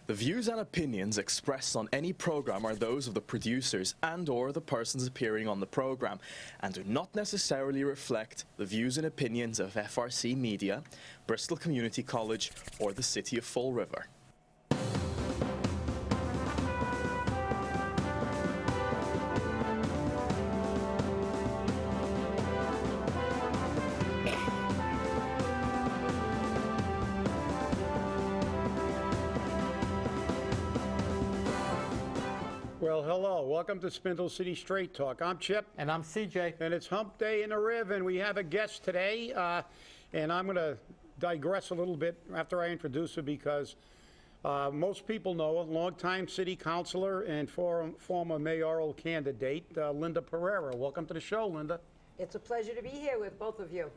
The views and opinions expressed on any program are those of the producers and/or the persons appearing on the program and do not necessarily reflect the views and opinions of FRC Media, Bristol Community College, or the City of Fall River. Well, hello. Welcome to Spindle City Straight Talk. I'm Chip. And I'm CJ. And it's hump day in the Riv, and we have a guest today. And I'm going to digress a little bit after I introduce her because most people know a longtime city councilor and former mayoral candidate, Linda Pereira. Welcome to the show, Linda. It's a pleasure to be here with both of you.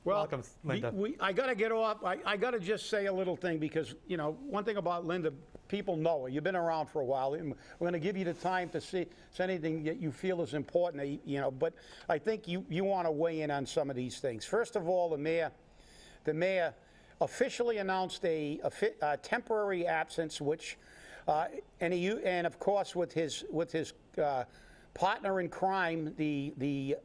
Well, Welcome, Linda. I got to get off. I got to just say a little thing because, you know, one thing about Linda, people know her. You've been around for a while. And we're going to give you the time to say anything that you feel is important, you know, but I think you want to weigh in on some of these things. First of all, the mayor officially announced a temporary absence, which, and of course with his partner in crime, the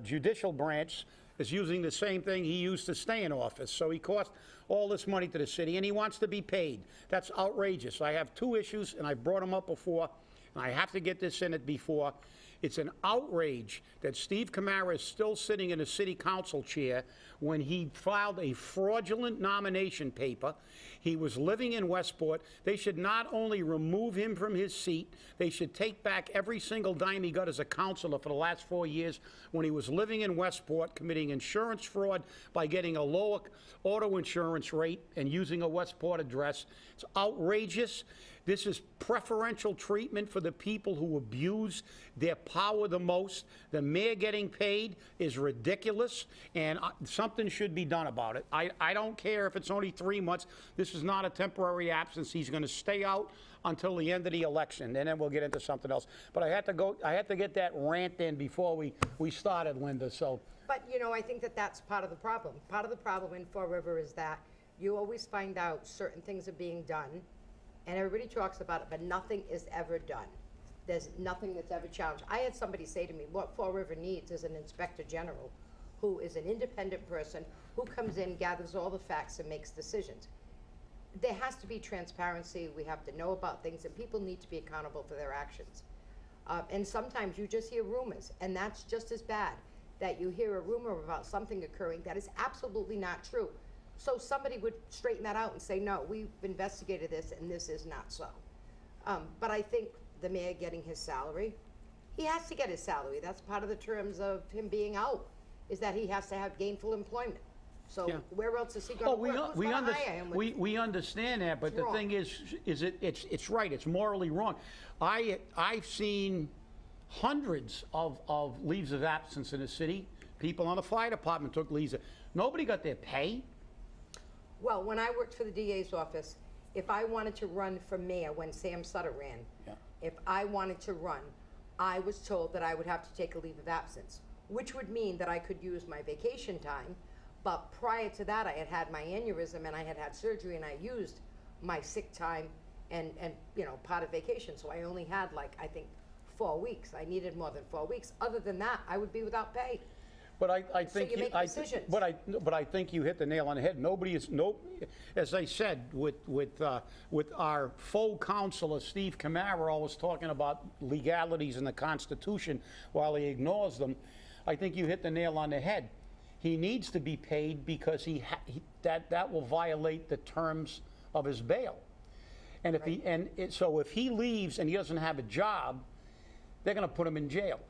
judicial branch, is using the same thing he used to stay in office. So he cost all this money to the city, and he wants to be paid. That's outrageous. I have two issues, and I brought them up before, and I have to get this in it before. It's an outrage that Steve Camara is still sitting in a city council chair when he filed a fraudulent nomination paper. He was living in Westport. They should not only remove him from his seat, they should take back every single dime he got as a councilor for the last 4 years when he was living in Westport, committing insurance fraud by getting a lower auto insurance rate and using a Westport address. It's outrageous. This is preferential treatment for the people who abuse their power the most. The mayor getting paid is ridiculous, and something should be done about it. I don't care if it's only 3 months. This is not a temporary absence. He's going to stay out until the end of the election, and then we'll get into something else. But I had to get that rant in before we started, Linda. So. But, you know, I think that that's part of the problem. Part of the problem in Fall River is that you always find out certain things are being done, and everybody talks about it, but nothing is ever done. There's nothing that's ever challenged. I had somebody say to me, what Fall River needs is an inspector general who is an independent person who comes in, gathers all the facts, and makes decisions. There has to be transparency. We have to know about things, and people need to be accountable for their actions. And sometimes you just hear rumors, and that's just as bad, that you hear a rumor about something occurring that is absolutely not true. So somebody would straighten that out and say, no, we've investigated this and this is not so. But I think the mayor getting his salary, he has to get his salary. That's part of the terms of him being out, is that he has to have gainful employment. So yeah. Where else is he going to work? Who's going to hire him? We understand that, but the thing is it's right. It's morally wrong. I've seen hundreds of leaves of absence in the city. People on the fire department took leaves. Nobody got their pay. Well, when I worked for the DA's office, if I wanted to run for mayor when Sam Sutter ran, if I wanted to run, I was told that I would have to take a leave of absence, which would mean that I could use my vacation time. But prior to that, I had had my aneurysm and I had had surgery, and I used my sick time and you know, part of vacation. So I only had, like, I think 4 weeks. I needed more than 4 weeks. Other than that, I would be without pay. But I think so you make decisions. But I think you hit the nail on the head. As I said, with our full councilor Steve Camara always talking about legalities in the Constitution while he ignores them. I think you hit the nail on the head. He needs to be paid because that will violate the terms of his bail. And so if he leaves and he doesn't have a job, they're going to put him in jail.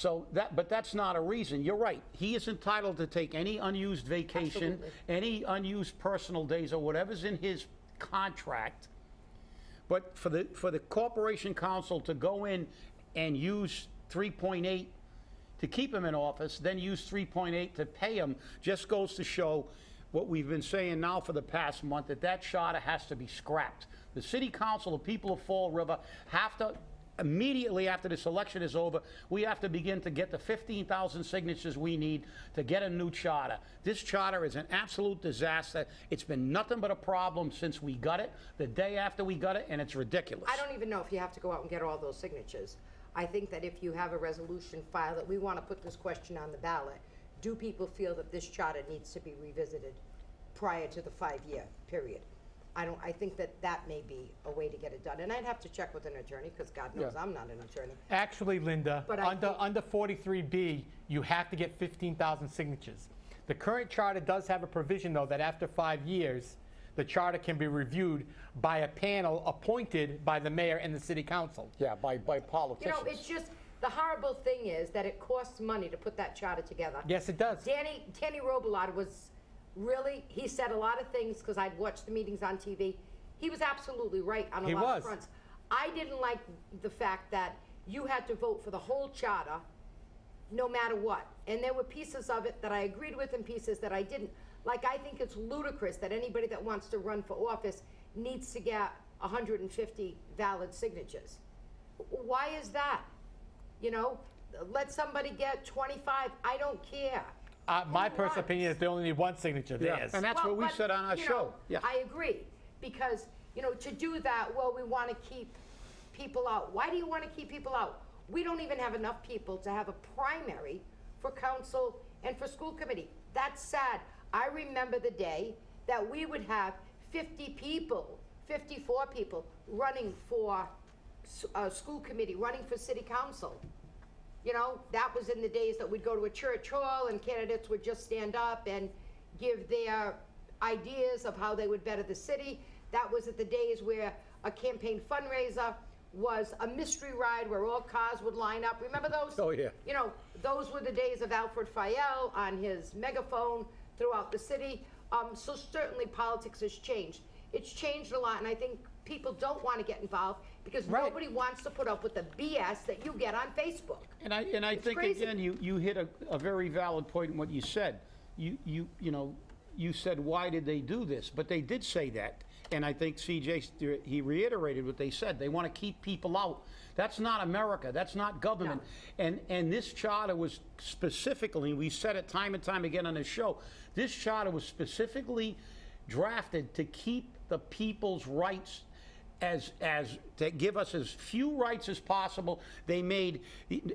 But that's not a reason. You're right. He is entitled to take any unused vacation, absolutely, any unused personal days, or whatever's in his contract. But for the corporation council to go in and use 3.8 to keep him in office, then use 3.8 to pay him, just goes to show what we've been saying now for the past month, that charter has to be scrapped. The city council, the people of Fall River, have to immediately after this election is over, we have to begin to get the 15,000 signatures we need to get a new charter. This charter is an absolute disaster. It's been nothing but a problem since we got it, the day after we got it, and it's ridiculous. I don't even know if you have to go out and get all those signatures. I think that if you have a resolution file that we want to put this question on the ballot, do people feel that this charter needs to be revisited prior to the 5-year period? I think that may be a way to get it done. And I'd have to check with an attorney, because God knows I'm not an attorney. Actually, Linda, But under 43B, you have to get 15,000 signatures. The current charter does have a provision, though, that after 5 years, the charter can be reviewed by a panel appointed by the mayor and the city council. Yeah, by politicians. You know, it's just, the horrible thing is that it costs money to put that charter together. Yes, it does. Danny Robillard was really, he said a lot of things, because I'd watched the meetings on TV. He was absolutely right on a lot of fronts. I didn't like the fact that you had to vote for the whole charter no matter what. And there were pieces of it that I agreed with and pieces that I didn't. Like, I think it's ludicrous that anybody that wants to run for office needs to get 150 valid signatures. Why is that? You know, let somebody get 25. I don't care. My personal opinion is they only need one signature. Theirs. And that's what we said on our show. Yeah. I agree, because, you know, to do that, well, we want to keep people out. Why do you want to keep people out? We don't even have enough people to have a primary for council and for school committee. That's sad. I remember the day that we would have 50 people, 54 people running for school committee, running for city council. You know, that was in the days that we'd go to a church hall and candidates would just stand up and give their ideas of how they would better the city. That was at the days where a campaign fundraiser was a mystery ride where all cars would line up. Remember those? Oh, yeah. You know, those were the days of Alfred Fayel on his megaphone throughout the city. So certainly politics has changed. It's changed a lot, and I think people don't want to get involved because nobody wants to put up with the BS that you get on Facebook. And I think, crazy. again, you hit a very valid point in what you said. You know, you said, why did they do this? But they did say that. And I think CJ, he reiterated what they said. They want to keep people out. That's not America. That's not government. No. And this charter was specifically, we said it time and time again on this show, this charter was specifically drafted to keep the people's rights as to give us as few rights as possible. They made,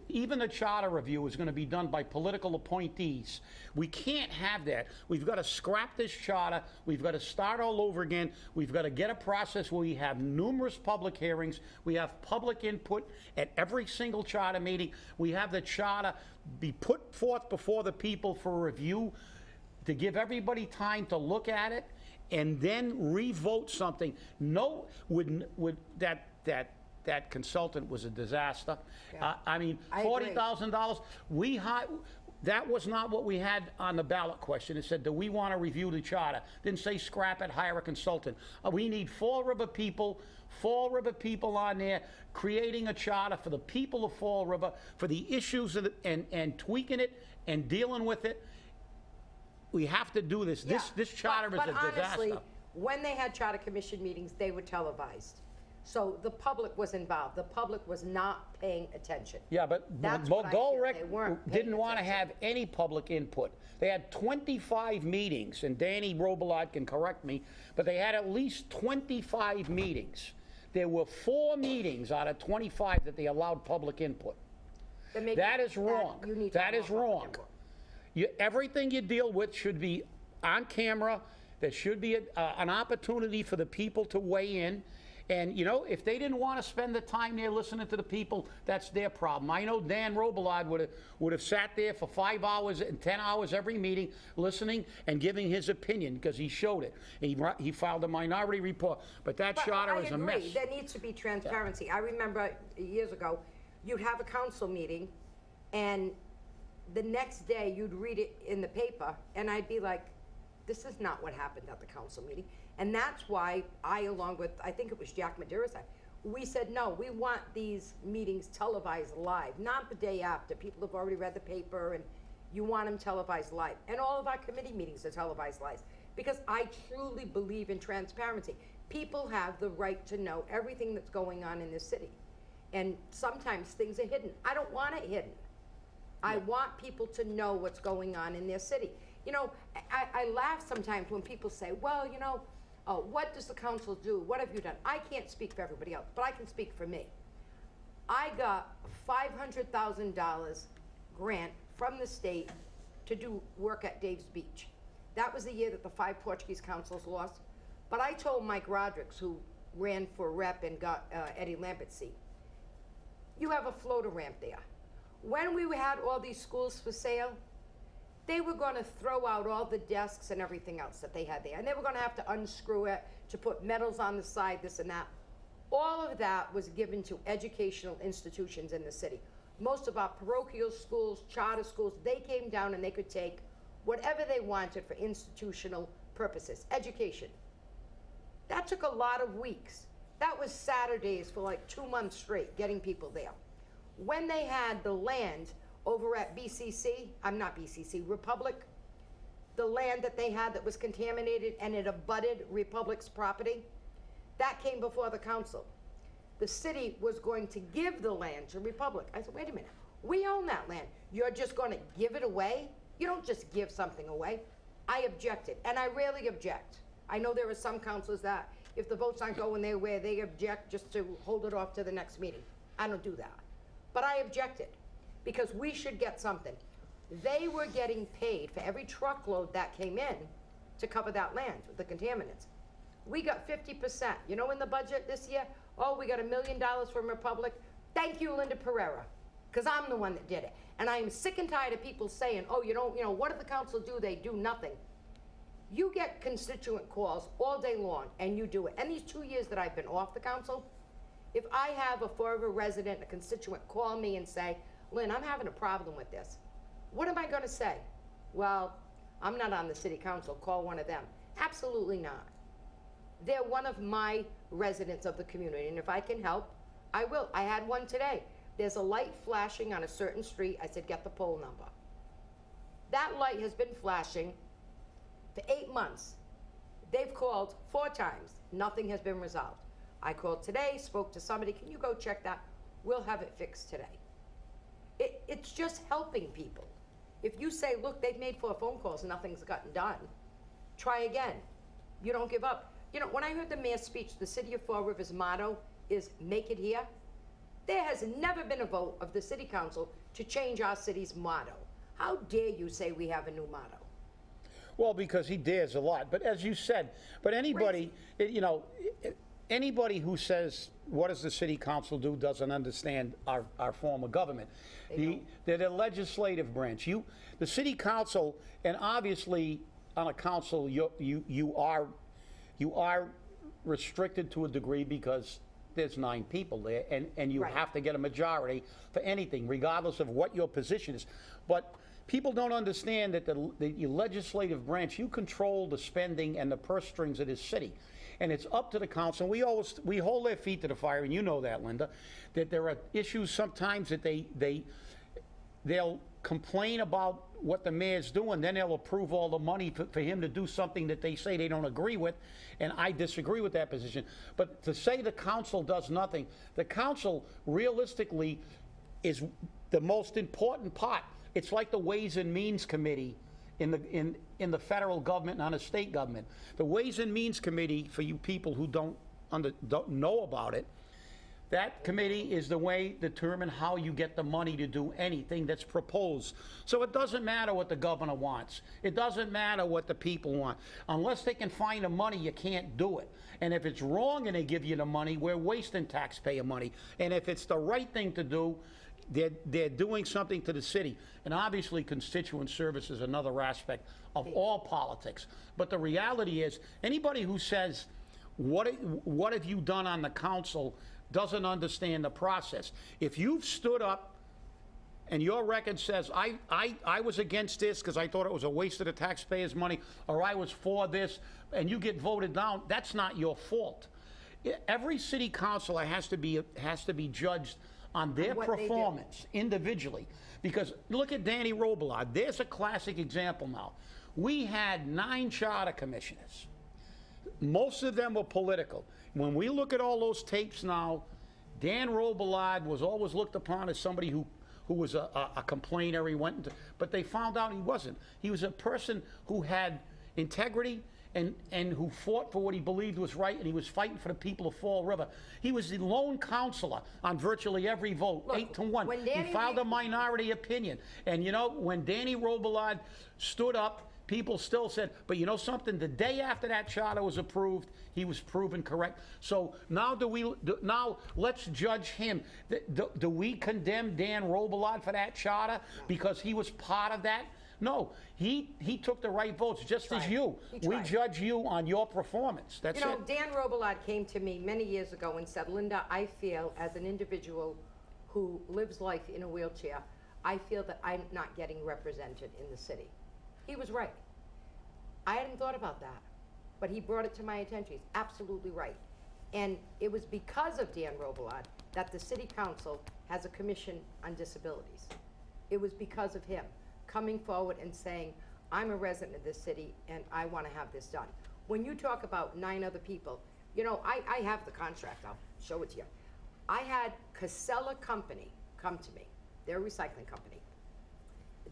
even the charter review is going to be done by political appointees. We can't have that. We've got to scrap this charter. We've got to start all over again. We've got to get a process where we have numerous public hearings. We have public input at every single charter meeting. We have the charter be put forth before the people for review to give everybody time to look at it and then revote something. No, that consultant was a disaster. Yeah. I mean, $40,000. That was not what we had on the ballot question. It said, do we want to review the charter? Didn't say scrap it, hire a consultant. We need Fall River people on there creating a charter for the people of Fall River, for the issues and tweaking it and dealing with it. We have to do this. Yeah. This charter is a disaster. But honestly, when they had charter commission meetings, they were televised. So the public was involved. The public was not paying attention. Yeah, but That's what I feel. Golrick They weren't paying didn't want to attention. have any public input. They had 25 meetings, and Danny Robillard can correct me, but they had at least 25 meetings. There were 4 meetings out of 25 that they allowed publip input. That is wrong. That is wrong. Everything you deal with should be on camera. There should be an opportunity for the people to weigh in. And, you know, if they didn't want to spend the time there listening to the people, that's their problem. I know Dan Robillard would have sat there for 5 hours and 10 hours every meeting listening and giving his opinion because he showed it. He filed a minority report. But that charter is a mess. I agree. There needs to be transparency. I remember years ago, you'd have a council meeting, and the next day you'd read it in the paper, and I'd be like, this is not what happened at the council meeting. And that's why I, along with, I think it was Jack Madeira, we said, no, we want these meetings televised live, not the day after. People have already read the paper, and you want them televised live. And all of our committee meetings are televised live, because I truly believe in transparency. People have the right to know everything that's going on in this city. And sometimes things are hidden. I don't want it hidden. I want people to know what's going on in their city. You know, I laugh sometimes when people say, well, you know, what does the council do? What have you done? I can't speak for everybody else, but I can speak for me. I got $500,000 grant from the state to do work at Dave's Beach. That was the year that the 5 Portuguese councils lost. But I told Mike Rodrigues, who ran for rep and got Eddie Lambert's seat, you have a floater ramp there. When we had all these schools for sale, they were going to throw out all the desks and everything else that they had there. And they were going to have to unscrew it to put metals on the side, this and that. All of that was given to educational institutions in the city. Most of our parochial schools, charter schools, they came down and they could take whatever they wanted for institutional purposes. Education. That took a lot of weeks. That was Saturdays for like 2 months straight, getting people there. When they had the land over at Republic, the land that they had that was contaminated and it abutted Republic's property, that came before the council. The city was going to give the land to Republic. I said, wait a minute, we own that land. You're just going to give it away? You don't just give something away. I objected, and I rarely object. I know there are some councilors that if the votes aren't going their way, they object just to hold it off to the next meeting. I don't do that. But I objected because we should get something. They were getting paid for every truckload that came in to cover that land with the contaminants. We got 50%. You know, in the budget this year, oh, we got $1 million from Republic. Thank you, Linda Pereira, because I'm the one that did it. And I am sick and tired of people saying, oh, you know, what did the council do? They do nothing. You get constituent calls all day long, and you do it. And these 2 years that I've been off the council, if I have a forever resident, a constituent call me and say, Lynn, I'm having a problem with this, what am I going to say? Well, I'm not on the city council. Call one of them. Absolutely not. They're one of my residents of the community, and if I can help, I will. I had one today. There's a light flashing on a certain street. I said, get the pole number. That light has been flashing for 8 months. They've called 4 times. Nothing has been resolved. I called today, spoke to somebody. Can you go check that? We'll have it fixed today. It's just helping people. If you say, look, they've made 4 phone calls and nothing's gotten done, try again. You don't give up. You know, when I heard the mayor's speech, the City of Fall Rivers motto is make it here. There has never been a vote of the city council to change our city's motto. How dare you say we have a new motto? Well, because he dares a lot. But as you said, but anybody, you know, anybody who says, what does the city council do, doesn't understand our form of government. They're the legislative branch. The city council, and obviously on a council, you are restricted to a degree because there's 9 people there, and you have to get a majority for anything, regardless of what your position is. But people don't understand that the legislative branch, you control the spending and the purse strings of this city. And it's up to the council. We hold their feet to the fire, and you know that, Linda, that there are issues sometimes that they'll complain about what the mayor's doing, then they'll approve all the money for him to do something that they say they don't agree with, and I disagree with that position. But to say the council does nothing, the council realistically is the most important part. It's like the Ways and Means Committee in the federal government and on the state government. The Ways and Means Committee, for you people who don't know about it, that committee is the way to determine how you get the money to do anything that's proposed. So it doesn't matter what the governor wants. It doesn't matter what the people want. Unless they can find the money, you can't do it. And if it's wrong and they give you the money, we're wasting taxpayer money. And if it's the right thing to do, they're doing something to the city. And obviously constituent service is another aspect of all politics. But the reality is, anybody who says, what have you done on the council, doesn't understand the process. If you've stood up and your record says, I was against this because I thought it was a waste of the taxpayers' money, or I was for this, and you get voted down, that's not your fault. Every city councilor has to be judged on their performance individually. Because look at Danny Robillard. There's a classic example now. We had 9 charter commissioners. Most of them were political. When we look at all those tapes now, Dan Robillard was always looked upon as somebody who was a complainer. He went into, but they found out he wasn't. He was a person who had integrity and who fought for what he believed was right, and he was fighting for the people of Fall River. He was the lone counselor on virtually every vote, Look, 8-1. when He Danny filed a minority opinion. And you know, when Danny Robillard stood up, people still said, but you know something, the day after that charter was approved, he was proven correct. So now now let's judge him. Do we condemn Dan Robillard for that charter because he was part of that? No, he took the right votes, just as you. We judge you on your performance. That's it. You know, Dan Robillard came to me many years ago and said, Linda, I feel as an individual who lives life in a wheelchair, I feel that I'm not getting represented in the city. He was right. I hadn't thought about that, but he brought it to my attention. He's absolutely right. And it was because of Dan Robillard that the city council has a commission on disabilities. It was because of him coming forward and saying, I'm a resident of this city and I want to have this done. When you talk about 9 other people, you know, I have the contract, I'll show it to you. I had Casella Company come to me, they're a recycling company.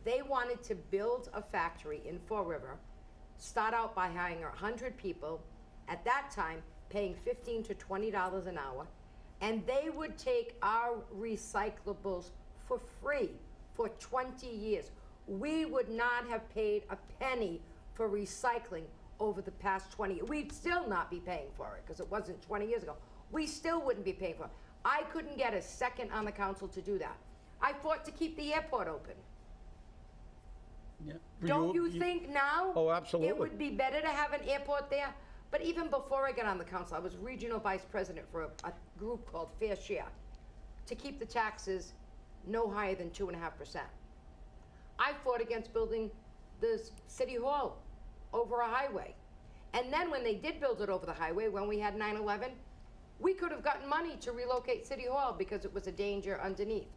They wanted to build a factory in Fall River, start out by hiring 100 people, at that time paying $15 to $20 an hour, and they would take our recyclables for free for 20 years. We would not have paid a penny for recycling over the past 20 years. We'd still not be paying for it because it wasn't 20 years ago. We still wouldn't be paying for it. I couldn't get a second on the council to do that. I fought to keep the airport open. Yeah. Don't you think now? Oh, absolutely. It would be better to have an airport there? But even before I got on the council, I was regional vice president for a group called Fair Share to keep the taxes no higher than 2.5%. I fought against building the city hall over a highway. And then when they did build it over the highway, when we had 9/11, we could have gotten money to relocate city hall because it was a danger underneath.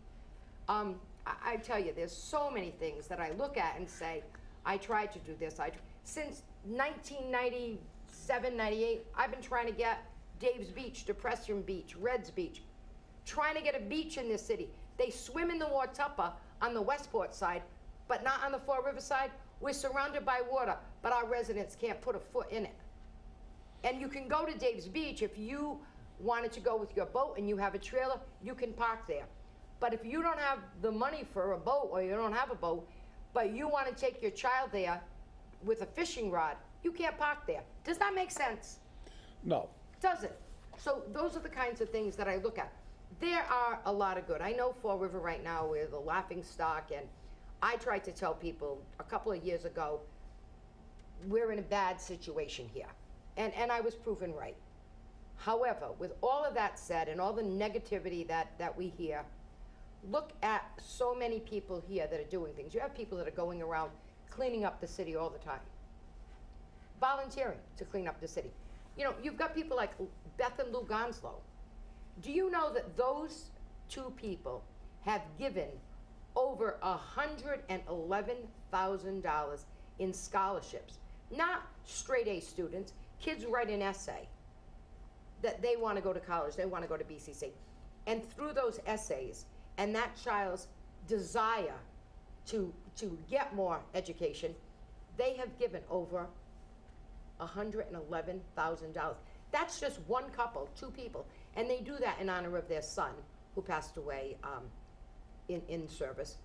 I tell you, there's so many things that I look at and say, I tried to do this. Since 1997, 98, I've been trying to get Dave's Beach, Depression Beach, Reds Beach, trying to get a beach in this city. They swim in the Watuppa on the Westport side, but not on the Fall River side. We're surrounded by water, but our residents can't put a foot in it. And you can go to Dave's Beach if you wanted to go with your boat and you have a trailer, you can park there. But if you don't have the money for a boat or you don't have a boat, but you want to take your child there with a fishing rod, you can't park there. Does that make sense? No. Does it? So those are the kinds of things that I look at. There are a lot of good. I know Fall River right now, we're the laughing stock, and I tried to tell people a couple of years ago, we're in a bad situation here. And I was proven right. However, with all of that said and all the negativity that we hear, look at so many people here that are doing things. You have people that are going around cleaning up the city all the time, volunteering to clean up the city. You know, you've got people like Beth and Lou Gonslow. Do you know that those 2 people have given over $111,000 in scholarships? Not straight A students. Kids write an essay that they want to go to college, they want to go to BCC. And through those essays and that child's desire to get more education, they have given over $111,000. That's just one couple, 2 people. And they do that in honor of their son who passed away in service.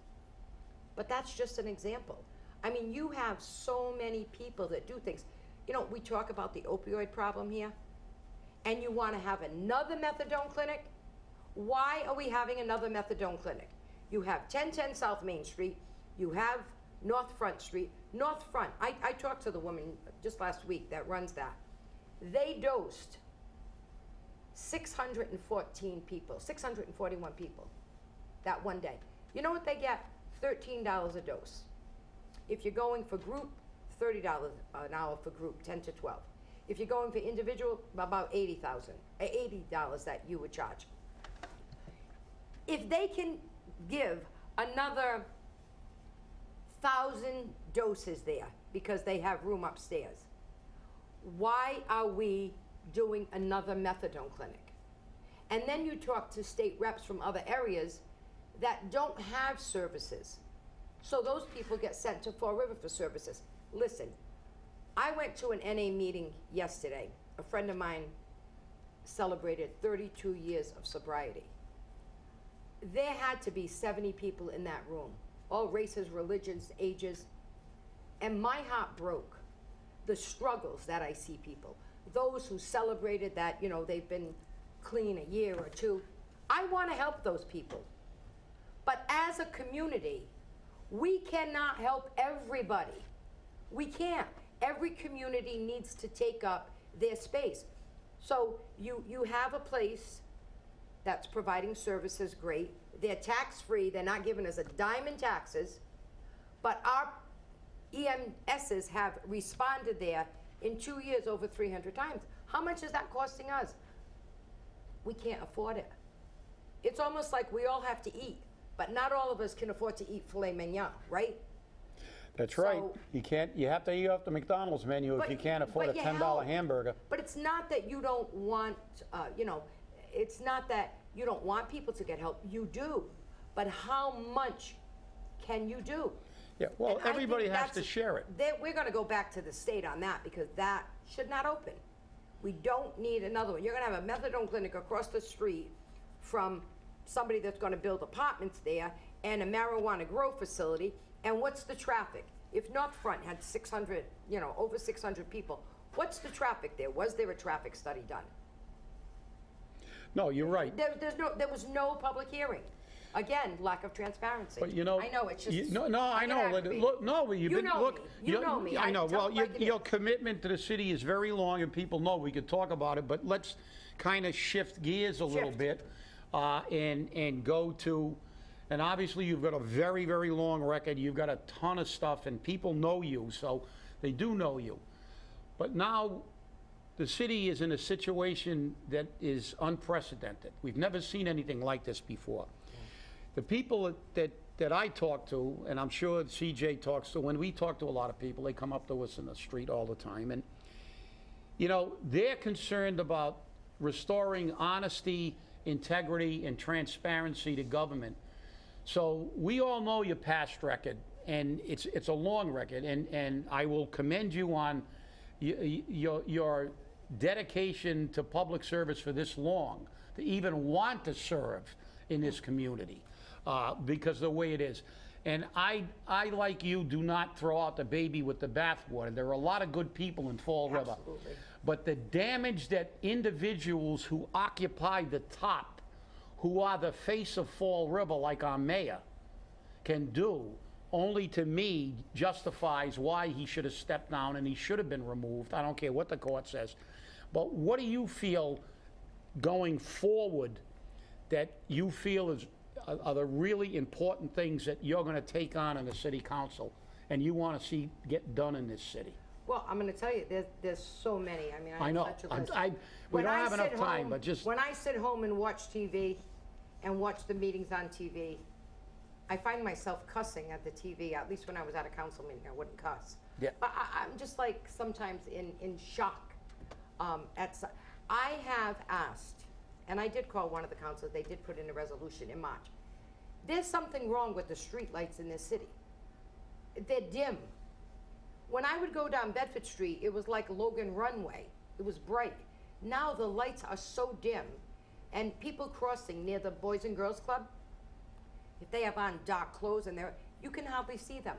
But that's just an example. I mean, you have so many people that do things. You know, we talk about the opioid problem here, and you want to have another methadone clinic. Why are we having another methadone clinic? You have 1010 South Main Street, you have North Front Street. North Front, I talked to the woman just last week that runs that. They dosed 614 people, 641 people that one day. You know what they get? $13 a dose. If you're going for group, $30 an hour for group, 10 to 12. If you're going for individual, about $80 that you would charge. If they can give another 1,000 doses there because they have room upstairs, why are we doing another methadone clinic? And then you talk to state reps from other areas that don't have services. So those people get sent to Fall River for services. Listen, I went to an NA meeting yesterday. A friend of mine celebrated 32 years of sobriety. There had to be 70 people in that room, all races, religions, ages, and my heart broke. The struggles that I see people, those who celebrated that, you know, they've been clean a year or two. I want to help those people. But as a community, we cannot help everybody. We can't. Every community needs to take up their space. So you have a place that's providing services, great. They're tax-free, they're not giving us a dime in taxes, but our EMSs have responded there in 2 years over 300 times. How much is that costing us? We can't afford it. It's almost like we all have to eat, but not all of us can afford to eat filet mignon, right? That's right. So- You have to eat off the McDonald's menu if But- you can't afford a but you $10 help. hamburger. But it's not that you don't want, it's not that you don't want people to get help. You do. But how much can you do? Yeah, well, And I everybody think has to that's- share it. We're gonna go back to the state on that because that should not open. We don't need another one. You're gonna have a methadone clinic across the street from somebody that's gonna build apartments there and a marijuana grow facility. And what's the traffic? If Northfront had 600, over 600 people, what's the traffic there? Was there a traffic study done? No, you're right. There was no public hearing. Again, lack of transparency. But I know, it's just. I know. Look, no, you've You been, know look. me. You know me. I know. I tell Well, it like it your is. commitment to the city is very long, and people know we could talk about it. But let's kind of shift gears a little Shift. bit, and go to. And obviously, you've got a very, very long record. You've got a ton of stuff, and people know you, so they do know you. But now, the city is in a situation that is unprecedented. We've never seen anything like this before. The people that I talk to, and I'm sure CJ talks to, when we talk to a lot of people, they come up to us in the street all the time, and, they're concerned about restoring honesty, integrity, and transparency to government. So we all know your past record, and it's a long record, and I will commend you on your dedication to public service for this long, to even want to serve in this community, because of the way it is. And I, like you, do not throw out the baby with the bathwater. There are a lot of good people in Fall River. Absolutely. But the damage that individuals who occupy the top, who are the face of Fall River, like our mayor, can do, only to me justifies why he should have stepped down and he should have been removed. I don't care what the court says. But what do you feel going forward that you feel are the really important things that you're going to take on in the city council and you want to see get done in this city? Well, I'm going to tell you, there's so many. I mean, I I have know. such a list. We When don't I have enough sit time, home- but just. When I sit home and watch TV and watch the meetings on TV, I find myself cussing at the TV. At least when I was at a council meeting, I wouldn't cuss. Yeah. But I'm just like sometimes in shock. I have asked, and I did call one of the councilors, they did put in a resolution in March. There's something wrong with the streetlights in this city. They're dim. When I would go down Bedford Street, it was like Logan Runway. It was bright. Now the lights are so dim, and people crossing near the Boys and Girls Club, if they have on dark clothes and you can hardly see them.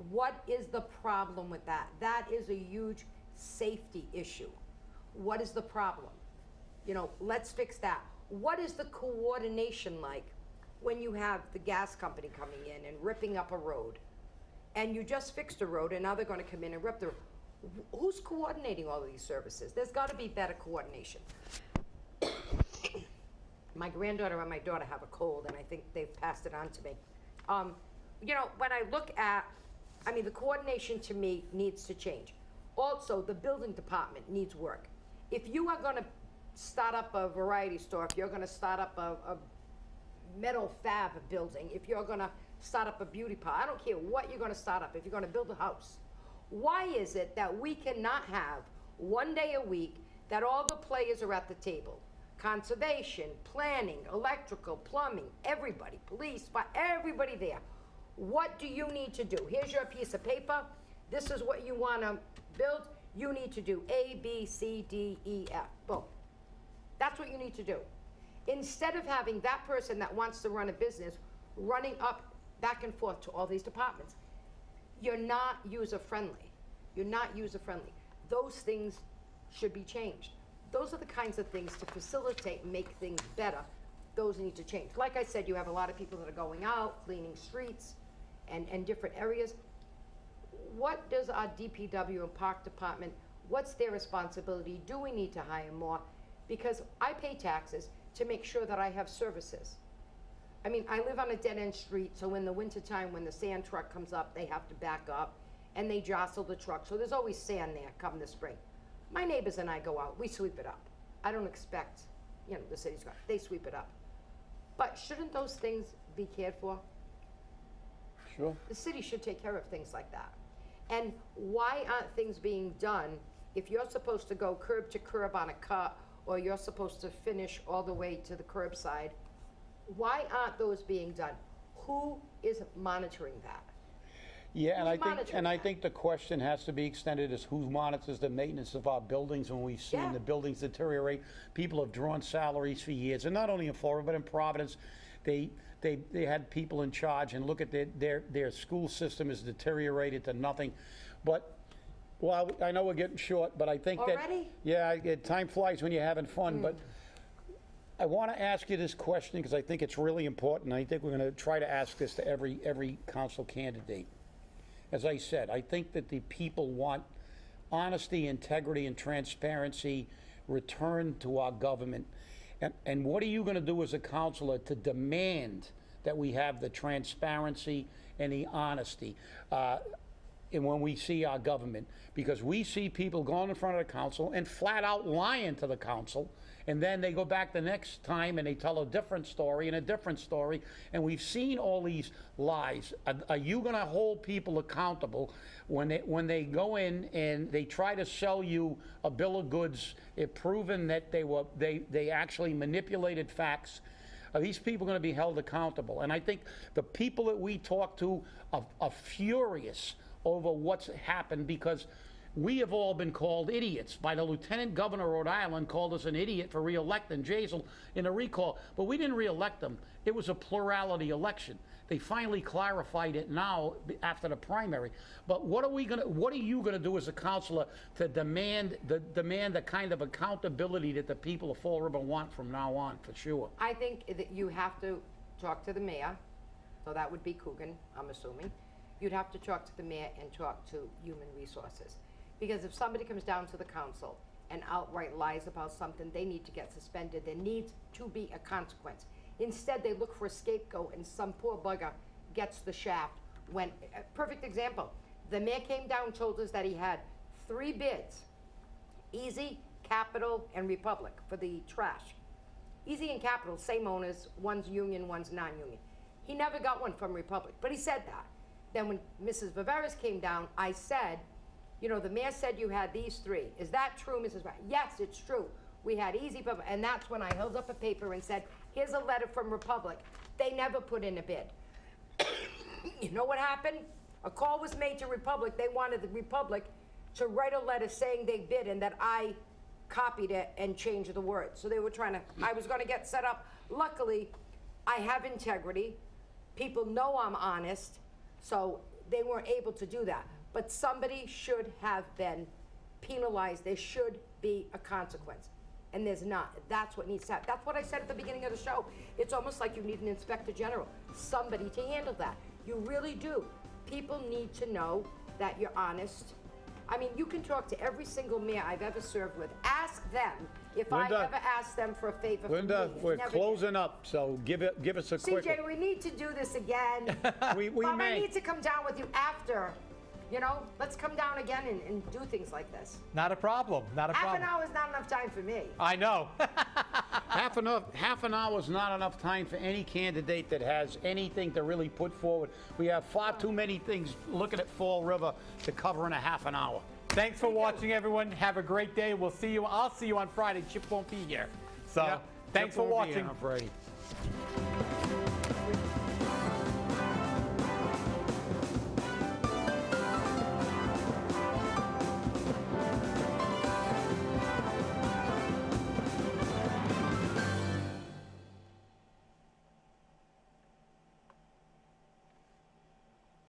What is the problem with that? That is a huge safety issue. What is the problem? Let's fix that. What is the coordination like when you have the gas company coming in and ripping up a road? And you just fixed a road and now they're gonna come in and rip the road. Who's coordinating all of these services? There's gotta be better coordination. My granddaughter and my daughter have a cold and I think they've passed it on to me. When I look at, the coordination to me needs to change. Also, the building department needs work. If you are gonna start up a variety store, if you're gonna start up a metal fab building, if you're gonna start up a beauty parlor, I don't care what you're gonna start up, if you're gonna build a house. Why is it that we cannot have one day a week that all the players are at the table? conservation, planning, electrical, plumbing, everybody, police, everybody there. What do you need to do? Here's your piece of paper. This is what you want to build. You need to do A, B, C, D, E, F. Boom. That's what you need to do. Instead of having that person that wants to run a business running up back and forth to all these departments, you're not user-friendly. You're not user-friendly. Those things should be changed. Those are the kinds of things to facilitate and make things better. Those need to change. Like I said, you have a lot of people that are going out, cleaning streets and different areas. What does our DPW and Park Department, what's their responsibility? Do we need to hire more? Because I pay taxes to make sure that I have services. I mean, I live on a dead-end street, so in the wintertime, when the sand truck comes up, they have to back up, and they jostle the truck, so there's always sand there come the spring. My neighbors and I go out, we sweep it up. I don't expect, the city's got, they sweep it up. But shouldn't those things be cared for? Sure. The city should take care of things like that. And why aren't things being done if you're supposed to go curb to curb on a cut, or you're supposed to finish all the way to the curbside? Why aren't those being done? Who is monitoring that? Yeah, and Who's I think the question has to be extended as who monitors the maintenance of our buildings when we've seen Yeah. the buildings deteriorate. People have drawn salaries for years, and not only in Florida, but in Providence. They had people in charge, and look at their school system is deteriorated to nothing. But, well, I know we're getting short, but I think Already? time flies when you're having fun, but I want to ask you this question because I think it's really important. I think we're going to try to ask this to every council candidate. As I said, I think that the people want honesty, integrity, and transparency returned to our government. And what are you going to do as a councilor to demand that we have the transparency and the honesty and when we see our government? Because we see people going in front of the council and flat out lying to the council, and then they go back the next time and they tell a different story and a different story, and we've seen all these lies. Are you going to hold people accountable when they go in and they try to sell you a bill of goods, proven that they actually manipulated facts? Are these people going to be held accountable? And I think the people that we talk to are furious over what's happened, because we have all been called idiots by the Lieutenant Governor of Rhode Island, called us an idiot for re-electing Jaisel in a recall. But we didn't re-elect them. It was a plurality election. They finally clarified it now after the primary. But what are you gonna do as a councilor to demand the kind of accountability that the people of Fall River want from now on, for sure? I think that you have to talk to the mayor, so that would be Coogan, I'm assuming. You'd have to talk to the mayor and talk to Human Resources. Because if somebody comes down to the council and outright lies about something, they need to get suspended. There needs to be a consequence. Instead, they look for a scapegoat, and some poor bugger gets the shaft. Perfect example, the mayor came down, told us that he had 3 bids, Easy, Capital, and Republic, for the trash. Easy and Capital, same owners, one's union, one's non-union. He never got one from Republic, but he said that. Then when Mrs. Viveris came down, I said, the mayor said you had these 3. Is that true, Mrs. Viveris? Yes, it's true. We had Easy, and that's when I held up a paper and said, here's a letter from Republic. They never put in a bid. You know what happened? A call was made to Republic. They wanted the Republic to write a letter saying they bid and that I copied it and changed the words. So they were I was gonna get set up. Luckily, I have integrity. People know I'm honest, so they weren't able to do that. But somebody should have been penalized. There should be a consequence. And there's not. That's what needs to happen. That's what I said at the beginning of the show. It's almost like you need an inspector general, somebody to handle that. You really do. People need to know that you're honest. I mean, you can talk to every single mayor I've ever served with. Ask them if Linda, I ever asked them for a favor Linda, from me. we're Never closing up, so give us a quick... CJ, we need to do this again. We Bob, may. I need to come down with you after. Let's come down again and do things like this. Not a problem. Not a Half problem. an hour is not enough time for me. I know. Half an hour is not enough time for any candidate that has anything to really put forward. We have far too many things looking at Fall River to cover in a half an hour. Thanks for watching, everyone. Have a great day. We'll see you. I'll see you on Friday. Chip won't be here. So Yeah. Thanks for Tip won't be watching. enough, Brady.